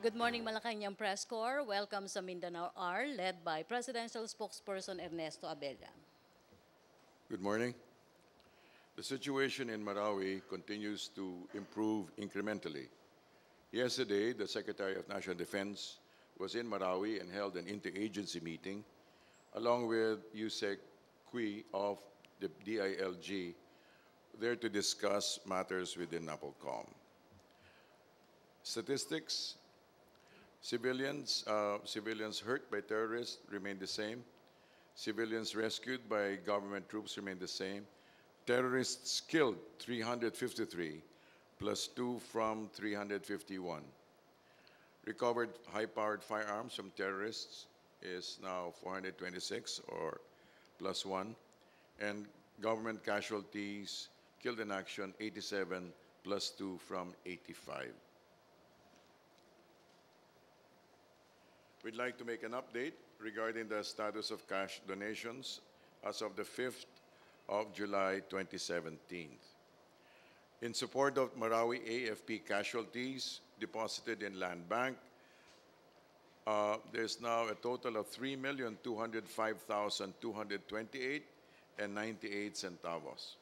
Good morning, Malacanang Press Corps. Welcome sa Mindanao R, led by Presidential Spokesperson Ernesto Abella. Good morning. The situation in Marawi continues to improve incrementally. Yesterday, the Secretary of National Defense was in Marawi and held an interagency meeting along with Yusek Kui of the DILG there to discuss matters within NAPOLCOM. Statistics, civilians hurt by terrorists remain the same. Civilians rescued by government troops remain the same. Terrorists killed 353 plus 2 from 351. Recovered high-powered firearms from terrorists is now 426 or plus 1. And government casualties killed in action 87 plus 2 from 85. We'd like to make an update regarding the status of cash donations as of the 5th of July 2017. In support of Marawi AFP casualties deposited in Land Bank, there's now a total of 3,205,228 and 98 centavos.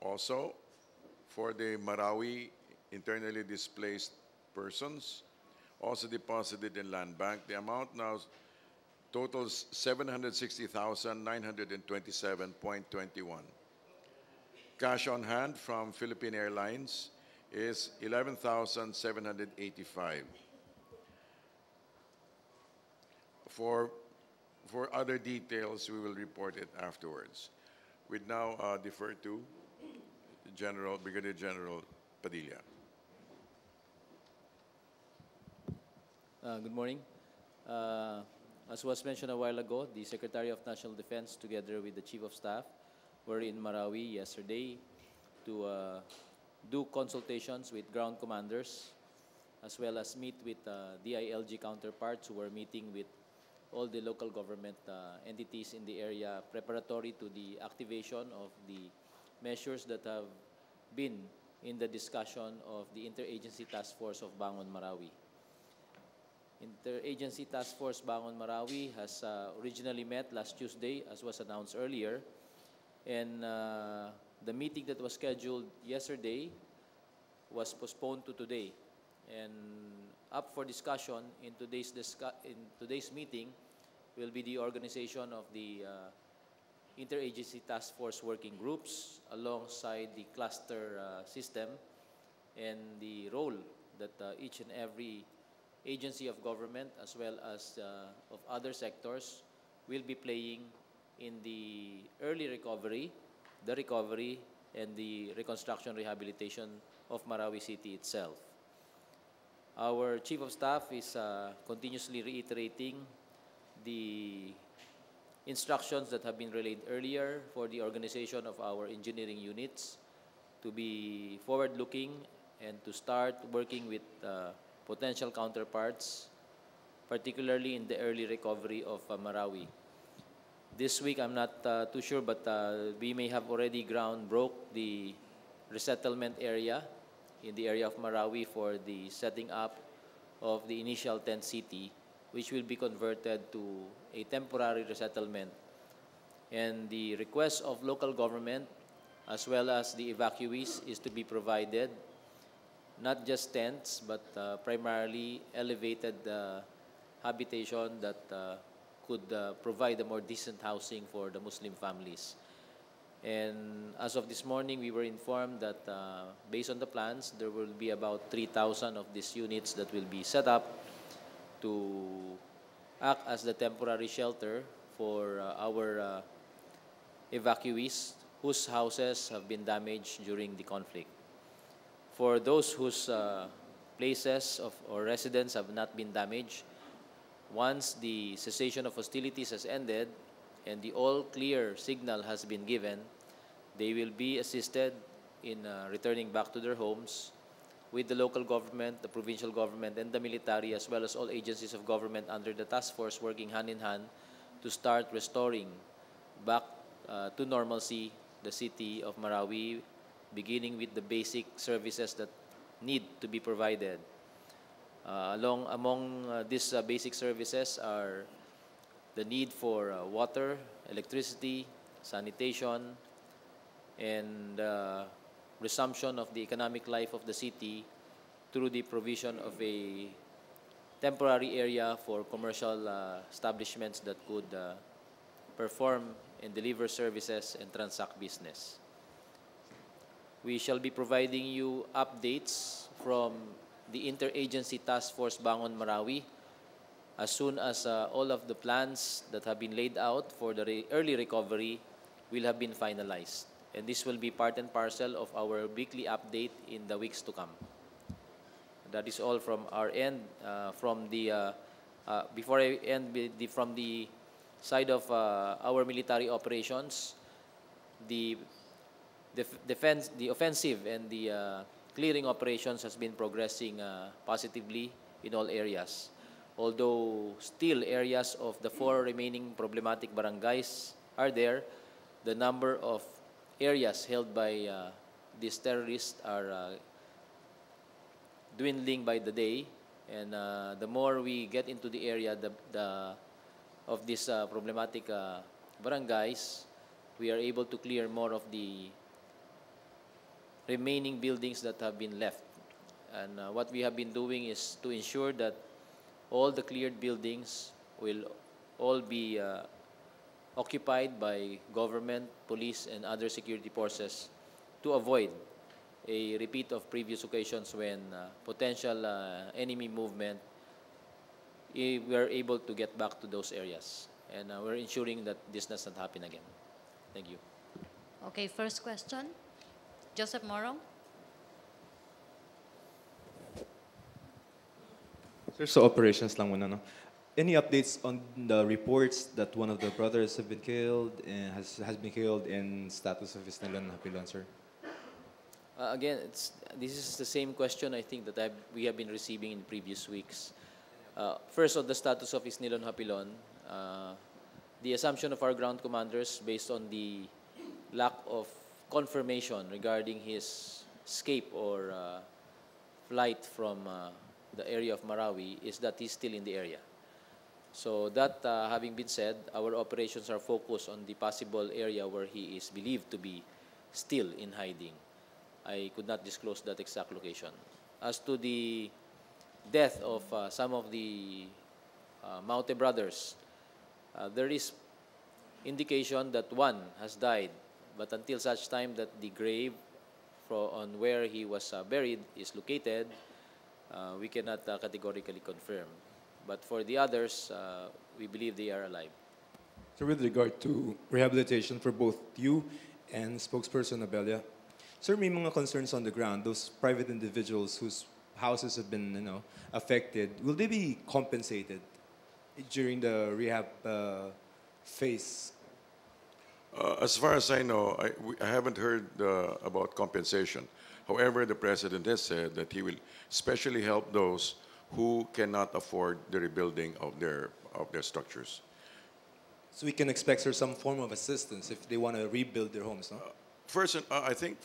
Also, for the Marawi internally displaced persons, also deposited in Land Bank, the amount now totals 760,927.21. Cash on hand from Philippine Airlines is 11,785. For other details, we will report it afterwards. We now defer to Brigadier General Padilla. Good morning. As was mentioned a while ago, the Secretary of National Defense together with the Chief of Staff were in Marawi yesterday to do consultations with ground commanders as well as meet with DILG counterparts who were meeting with all the local government entities in the area preparatory to the activation of the measures that have been in the discussion of the Interagency Task Force of Bangon Marawi. Interagency Task Force Bangon Marawi has originally met last Tuesday, as was announced earlier, and the meeting that was scheduled yesterday was postponed to today. And up for discussion in today's meeting will be the organization of the Interagency Task Force working groups alongside the cluster system and the role that each and every agency of government as well as of other sectors will be playing in the early recovery, the recovery, and the reconstruction rehabilitation of Marawi City itself. Our Chief of Staff is continuously reiterating the instructions that have been relayed earlier for the organization of our engineering units to be forward-looking and to start working with potential counterparts, particularly in the early recovery of Marawi. This week, I'm not too sure, but we may have already ground broke the resettlement area in the area of Marawi for the setting up of the initial tent city, which will be converted to a temporary resettlement. And the request of local government as well as the evacuees is to be provided not just tents, but primarily elevated habitation that could provide a more decent housing for the Muslim families. And as of this morning, we were informed that based on the plans, there will be about 3,000 of these units that will be set up to act as the temporary shelter for our evacuees whose houses have been damaged during the conflict. For those whose places or residence have not been damaged, once the cessation of hostilities has ended and the all-clear signal has been given, they will be assisted in returning back to their homes with the local government, the provincial government, and the military, as well as all agencies of government under the task force working hand in hand to start restoring back to normalcy the city of Marawi, beginning with the basic services that need to be provided. Among these basic services are the need for water, electricity, sanitation, and resumption of the economic life of the city through the provision of a temporary area for commercial establishments that could perform and deliver services and transact business. We shall be providing you updates from the Interagency Task Force Bangon Marawi as soon as all of the plans that have been laid out for the early recovery will have been finalized. And this will be part and parcel of our weekly update in the weeks to come. That is all from our end. Before I end from the side of our military operations, the offensive and the clearing operations has been progressing positively in all areas. Although still areas of the 4 remaining problematic barangays are there, the number of areas held by these terrorists are dwindling by the day, and the more we get into the area of these problematic barangays, we are able to clear more of the remaining buildings that have been left. And what we have been doing is to ensure that all the cleared buildings will all be occupied by government, police, and other security forces to avoid a repeat of previous occasions when potential enemy movement, we are able to get back to those areas. And we're ensuring that this does not happen again. Thank you. Okay, first question. Joseph Morong. Sir, so operations lang muna, no? Any updates on the reports that one of the brothers have been killed and has been killed in status of Isnilan Hapilon, sir? Again, this is the same question I think that we have been receiving in previous weeks. First, on the status of Isnilon Hapilon, the assumption of our ground commanders based on the lack of confirmation regarding his escape or flight from the area of Marawi is that he's still in the area. So that having been said, our operations are focused on the possible area where he is believed to be still in hiding. I could not disclose that exact location. As to the death of some of the Maute brothers, there is indication that one has died, but until such time that the grave on where he was buried is located, we cannot categorically confirm. But for the others, we believe they are alive. So with regard to rehabilitation for both you and spokesperson Abelia, sir, may mga concerns on the ground, those private individuals whose houses have been affected, will they be compensated during the rehab phase? As far as I know, I haven't heard about compensation. However, the President has said that he will especially help those who cannot afford the rebuilding of their structures. So we can expect, sir, some form of assistance if they want to rebuild their homes, no? First, I think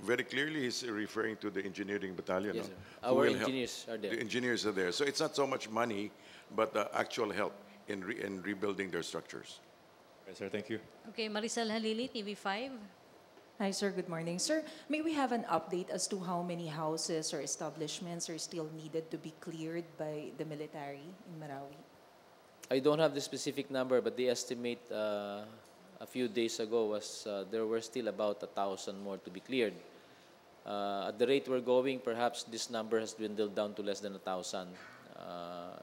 very clearly he's referring to the engineering battalion. Yes, no? sir. Who Our will help. engineers are there. The engineers are there. So it's not so much money, but actual help in rebuilding their structures. Right, sir, thank you. Okay, Maricel Halili, TV5. Hi, sir. Good morning. Sir, may we have an update as to how many houses or establishments are still needed to be cleared by the military in Marawi? I don't have the specific number, but the estimate a few days ago was there were still about 1,000 more to be cleared. At the rate we're going, perhaps this number has dwindled down to less than 1,000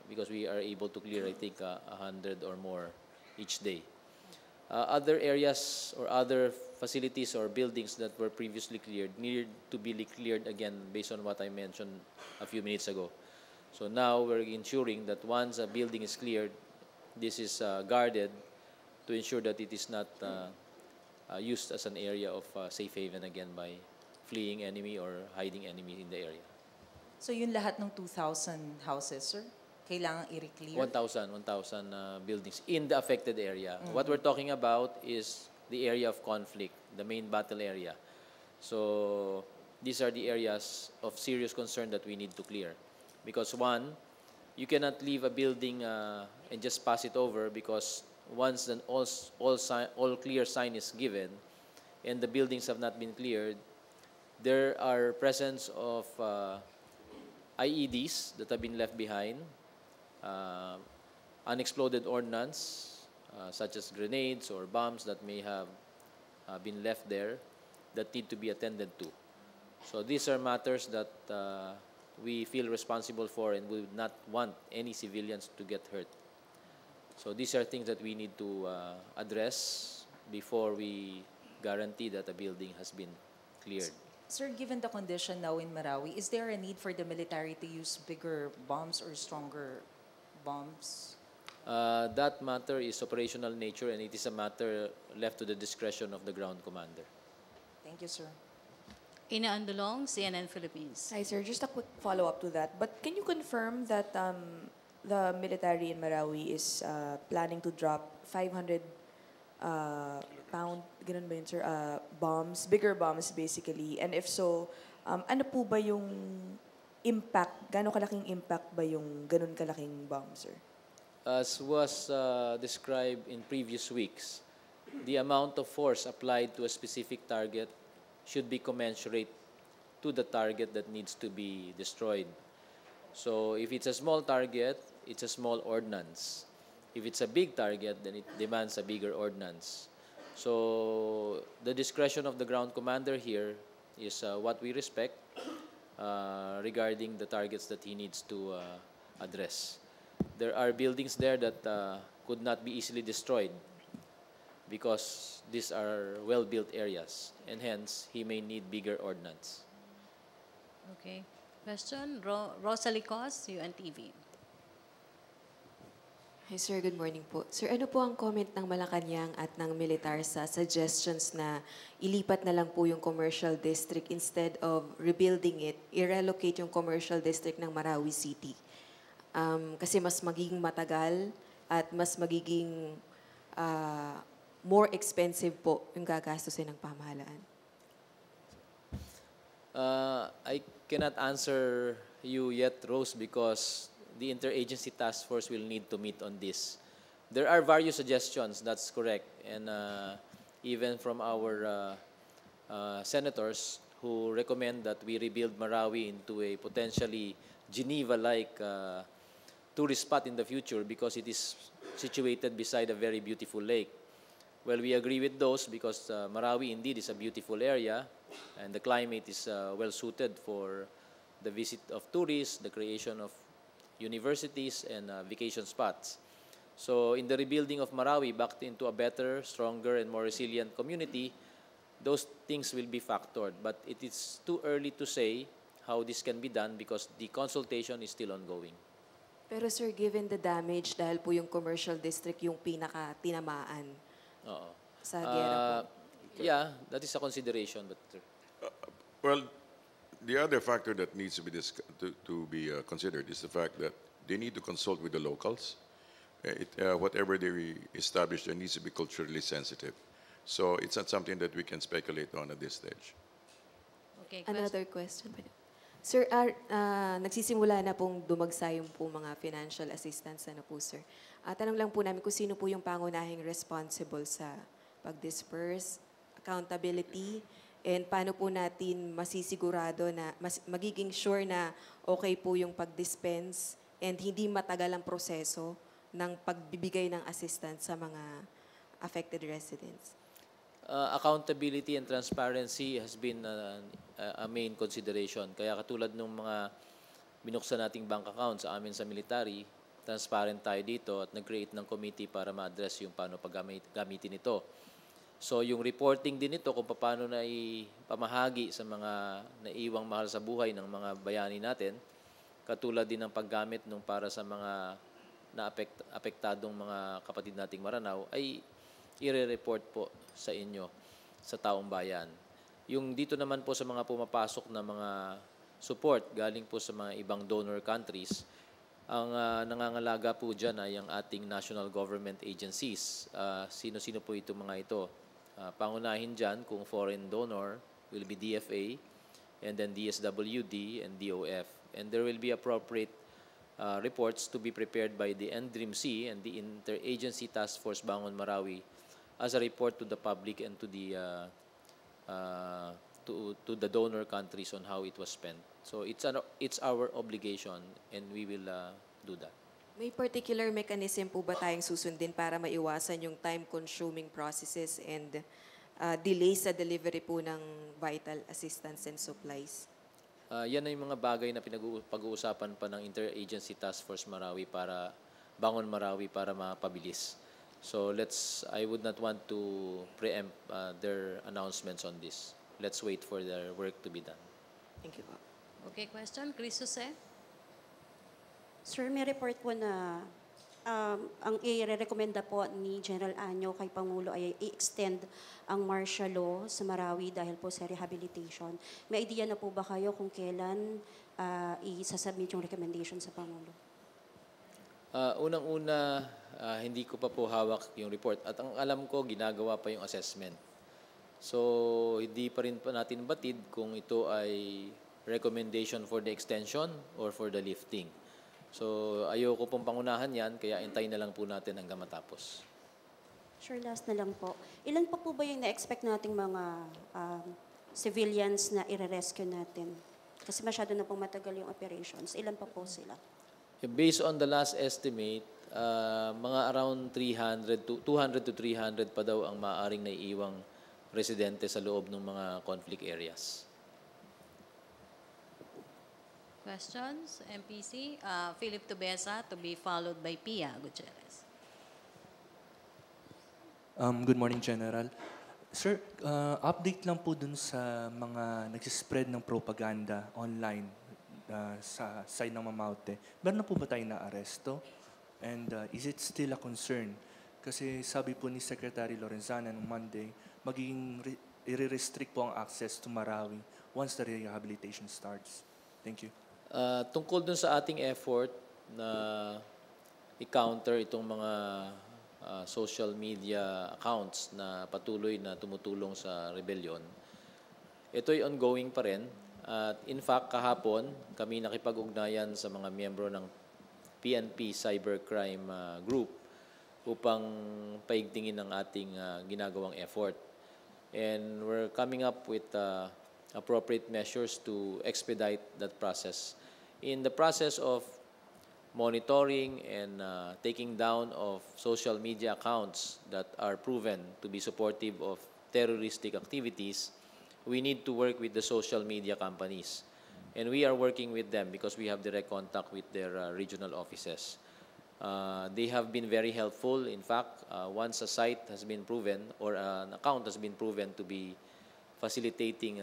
because we are able to clear, I think, 100 or more each day. Other areas or other facilities or buildings that were previously cleared needed to be cleared again based on what I mentioned a few minutes ago. So now we're ensuring that once a building is cleared, this is guarded to ensure that it is not used as an area of safe haven again by fleeing enemy or hiding enemy in the area. So yun lahat ng 2,000 houses, sir? Kailangan i-clear? 1,000 buildings in the affected area. What we're talking about is the area of conflict, the main battle area. So these are the areas of serious concern that we need to clear. Because one, you cannot leave a building and just pass it over, because once an all clear sign is given and the buildings have not been cleared, there are presence of IEDs that have been left behind, unexploded ordnance, such as grenades or bombs that may have been left there that need to be attended to. So these are matters that we feel responsible for, and we would not want any civilians to get hurt. So these are things that we need to address before we guarantee that a building has been cleared. Sir, given the condition now in Marawi, is there a need for the military to use bigger bombs or stronger bombs? That matter is operational nature, and it is a matter left to the discretion of the ground commander. Thank you, sir. Ina Andulong, CNN Philippines. Hi, sir. Just a quick follow-up to that. But can you confirm that the military in Marawi is planning to drop 500 pound, ganun ba yun, sir? Bombs, bigger bombs basically. And if so, ano po ba yung impact, gaano kalaking impact ba yung ganun kalaking bomb, sir? As was described in previous weeks, the amount of force applied to a specific target should be commensurate to the target that needs to be destroyed. So if it's a small target, it's a small ordnance. If it's a big target, then it demands a bigger ordnance. So the discretion of the ground commander here is what we respect regarding the targets that he needs to address. There are buildings there that could not be easily destroyed because these are well-built areas, and hence, he may need bigger ordnance. Okay. Question, Rosalie Cos, UNTV. Hi sir, good morning po. Sir, ano po ang comment ng Malacanang at ng militar sa suggestions na ilipat na lang po yung commercial district instead of rebuilding it, i-relocate yung commercial district ng Marawi City? Kasi mas magiging matagal at mas magiging more expensive po yung gagastusin ng pamahalaan. I cannot answer you yet, Rose, because the interagency task force will need to meet on this. There are various suggestions, that's correct. And even from our senators who recommend that we rebuild Marawi into a potentially Geneva-like tourist spot in the future because it is situated beside a very beautiful lake. Well, we agree with those because Marawi indeed is a beautiful area and the climate is well suited for the visit of tourists, the creation of universities and vacation spots. So in the rebuilding of Marawi back into a better, stronger and more resilient community, those things will be factored. But it is too early to say how this can be done because the consultation is still ongoing. Pero sir, given the damage, dahil po yung commercial district yung pinaka-tinamaan sa gera po. Yeah, that is a consideration. But Well, the other factor that needs to be considered is the fact that they need to consult with the locals. Whatever they establish, there needs to be culturally sensitive. So it's not something that we can speculate on at this stage. Okay, Another question. Sir, nagsisimula na pong dumagsa yung po mga financial assistance na po, sir. Tanong lang po namin kung sino po yung pangunahing responsible sa pag-disperse, accountability, and paano po natin masisigurado na magiging sure na okay po yung pag-dispense and hindi matagal ang proseso ng pagbibigay ng assistance sa mga affected residents. Accountability and transparency has been a main consideration. Kaya katulad ng mga binuksan nating bank account sa amin sa military, transparent tayo dito at nag-create ng committee para ma-address yung paano paggamitin ito. So yung reporting din ito kung paano na ipamahagi sa mga naiwang mahal sa buhay ng mga bayani natin, katulad din ng paggamit nung para sa mga apektadong mga kapatid nating Maranao, ay i-report po sa inyo, sa taong bayan. Yung dito naman po sa mga pumapasok na mga support galing po sa mga ibang donor countries, ang nangangalaga po dyan ay ang ating national government agencies. Sino-sino po itong mga ito? Pangunahin dyan kung foreign donor will be DFA, and then DSWD and DOF. And there will be appropriate reports to be prepared by the NDRIMC and the Interagency Task Force Bangon Marawi as a report to the public and to the donor countries on how it was spent. So it's our obligation, and we will do that. May particular mechanism po ba tayong susundin para maiwasan yung time-consuming processes and delays sa delivery po ng vital assistance and supplies? Yan ay mga bagay na pag-uusapan pa ng Interagency Task Force Marawi para Bangon Marawi para mapabilis. So I would not want to preempt their announcements on this. Let's wait for their work to be done. Thank you po. Okay, question? Chris Jose? Sir, may report po na ang i-recommenda po ni General Anyo kay Pangulo ay i-extend ang martial law sa Marawi dahil po sa rehabilitation. May idea na po ba kayo kung kailan isasubmit yung recommendation sa Pangulo? Unang-una, hindi ko pa po hawak yung report. At ang alam ko, ginagawa pa yung assessment. So, hindi pa rin pa natin batid kung ito ay recommendation for the extension or for the lifting. So, ayoko pong pangunahan yan, kaya hintayin na lang po natin hanggang matapos. Sure, last na lang po. Ilan pa po ba yung na-expect nating mga civilians na i-rescue natin? Kasi masyado na pong matagal yung operations. Ilan pa po sila? Based on the last estimate, mga around 200 to 300 pa daw ang maaaring naiiwang residente sa loob ng mga conflict areas. Questions? MPC? Philip Tubesa to be followed by Pia Gutierrez. Good morning, General. Sir, update lang po dun sa mga nagsispread ng propaganda online sa side ng Mamaute. Meron na po ba tayong na-aresto? And is it still a concern? Kasi sabi po ni Secretary Lorenzana noong Monday, magiging i-restrict po ang access to Marawi once the rehabilitation starts. Thank you. Tungkol dun sa ating effort na i-counter itong mga social media accounts na patuloy na tumutulong sa rebellion, ito'y ongoing pa rin. At in fact, kahapon, kami nakipag-ugnayan sa mga miyembro ng PNP Cybercrime Group upang paigtingin ang ating ginagawang effort. And we're coming up with appropriate measures to expedite that process. In the process of monitoring and taking down of social media accounts that are proven to be supportive of terroristic activities, we need to work with the social media companies. And we are working with them because we have direct contact with their regional offices. They have been very helpful. In fact, once a site has been proven or an account has been proven to be facilitating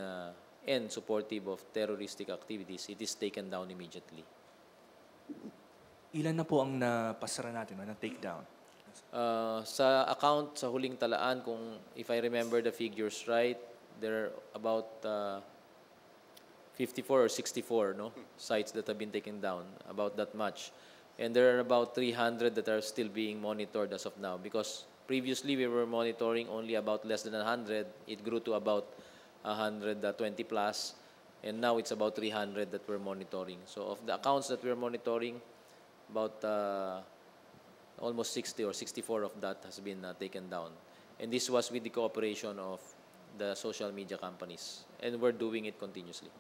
and supportive of terroristic activities, it is taken down immediately. Ilan na po ang napasara natin o na-take down? Sa account, sa huling talaan, if I remember the figures right, there are about 54 or 64 sites that have been taken down, about that much. And there are about 300 that are still being monitored as of now because previously we were monitoring only about less than 100. It grew to about 120 plus, and now it's about 300 that we're monitoring. So of the accounts that we're monitoring, about almost 60 or 64 of that has been taken down. And this was with the cooperation of the social media companies, and we're doing it continuously.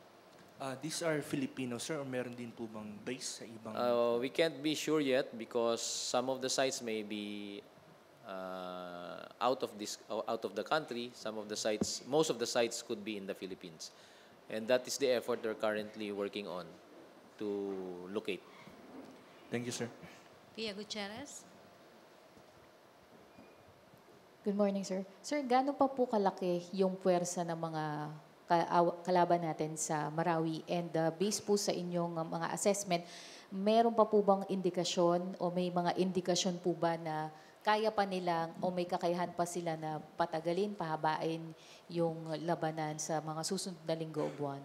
These are Filipino, sir, or meron din po bang base sa ibang... We can't be sure yet because some of the sites may be out of the country. Most of the sites could be in the Philippines, and that is the effort they're currently working on to locate. Thank you, sir. Pia Gutierrez? Good morning, sir. Sir, gaano pa po kalaki yung puwersa ng mga kalaban natin sa Marawi? And based po sa inyong mga assessment, meron pa po bang indikasyon o may mga indikasyon po ba na kaya pa nilang o may kakayahan pa sila na patagalin, pahabain yung labanan sa mga susunod na linggo o buwan?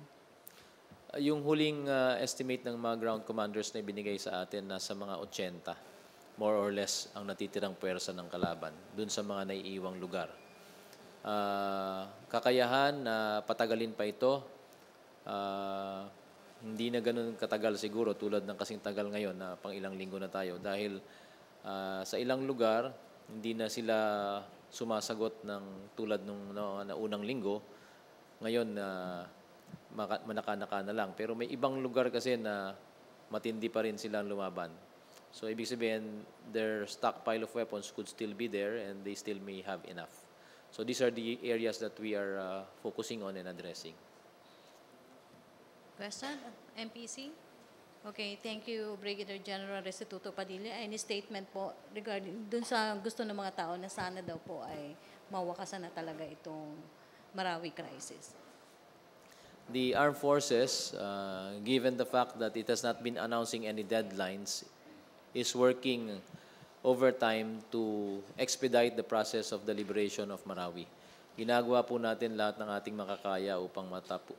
Yung huling estimate ng mga ground commanders na ibinigay sa atin, nasa mga 80, more or less, ang natitirang puwersa ng kalaban dun sa mga naiiwang lugar. Kakayahan na patagalin pa ito, hindi na ganun katagal siguro tulad ng kasing tagal ngayon na pang ilang linggo na tayo dahil sa ilang lugar hindi na sila sumasagot ng tulad nung na unang linggo. Ngayon manaka-naka na lang. Pero may ibang lugar kasi na matindi pa rin silang lumaban. So ibig sabihin their stockpile of weapons could still be there and they still may have enough. So these are the areas that we are focusing on and addressing. Question? MPC? Okay, thank you, Brigadier General Restituto Padilla. Any statement po regarding dun sa gusto ng mga tao na sana daw po ay mawakasan na talaga itong Marawi crisis? The armed forces, given the fact that it has not been announcing any deadlines, is working overtime to expedite the process of the liberation of Marawi. Ginagawa po natin lahat ng ating makakaya upang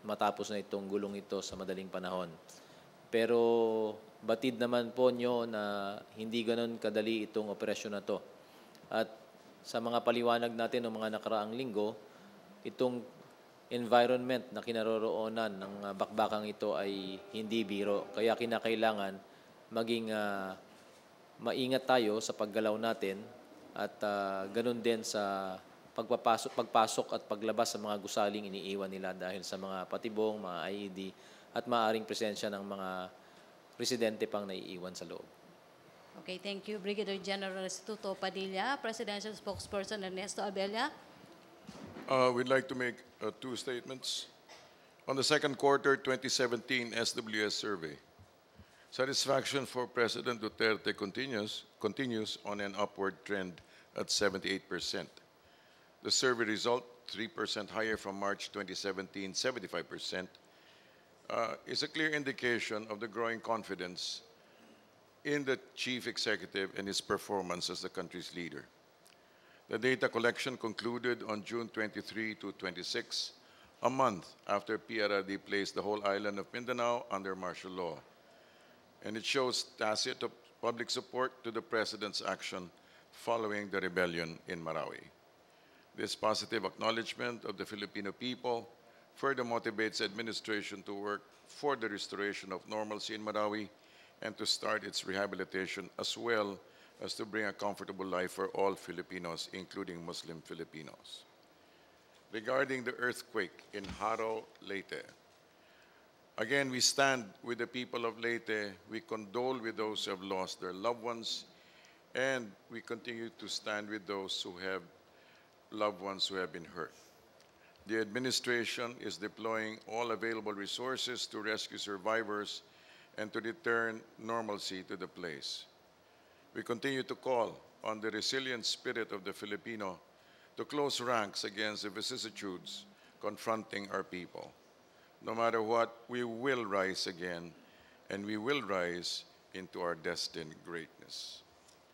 matapos na itong gulong ito sa madaling panahon. Pero batid naman po nyo na hindi ganon kadali itong operasyon na to. At sa mga paliwanag natin ng mga nakaraang linggo, itong environment na kinaroroonan ng bakbakang ito ay hindi biro. Kaya kinakailangan maging maingat tayo sa paggalaw natin at ganun din sa pagpasok at paglabas sa mga gusaling iniiwan nila dahil sa mga patibong, mga IED at maaaring presensya ng mga residente pang naiiwan sa loob. Okay, thank you, Brigadier General Restituto Padilla. Presidential Spokesperson Ernesto Abella. We'd like to make two statements. On the second quarter 2017 SWS survey, satisfaction for President Duterte continues on an upward trend at 78%. The survey result, 3% higher from March 2017, 75%, is a clear indication of the growing confidence in the chief executive and his performance as the country's leader. The data collection concluded on June 23 to 26, a month after PRRD placed the whole island of Mindanao under martial law. And it shows tacit public support to the President's action following the rebellion in Marawi. This positive acknowledgement of the Filipino people further motivates the administration to work for the restoration of normalcy in Marawi and to start its rehabilitation as well as to bring a comfortable life for all Filipinos, including Muslim Filipinos. Regarding the earthquake in Haro, Leyte, again, we stand with the people of Leyte. We condole with those who have lost their loved ones, and we continue to stand with those who have loved ones who have been hurt. The administration is deploying all available resources to rescue survivors and to return normalcy to the place. We continue to call on the resilient spirit of the Filipino to close ranks against the vicissitudes confronting our people. No matter what, we will rise again, and we will rise into our destined greatness.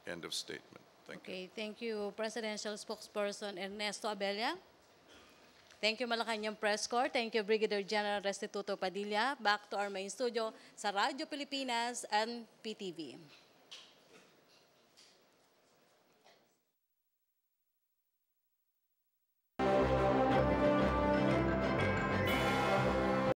End of statement. Thank you. Okay, thank you, Presidential Spokesperson Ernesto Abella. Thank you, Malacanang Press Corps. Thank you, Brigadier General Restituto Padilla. Back to our main studio sa Radyo Pilipinas and PTV.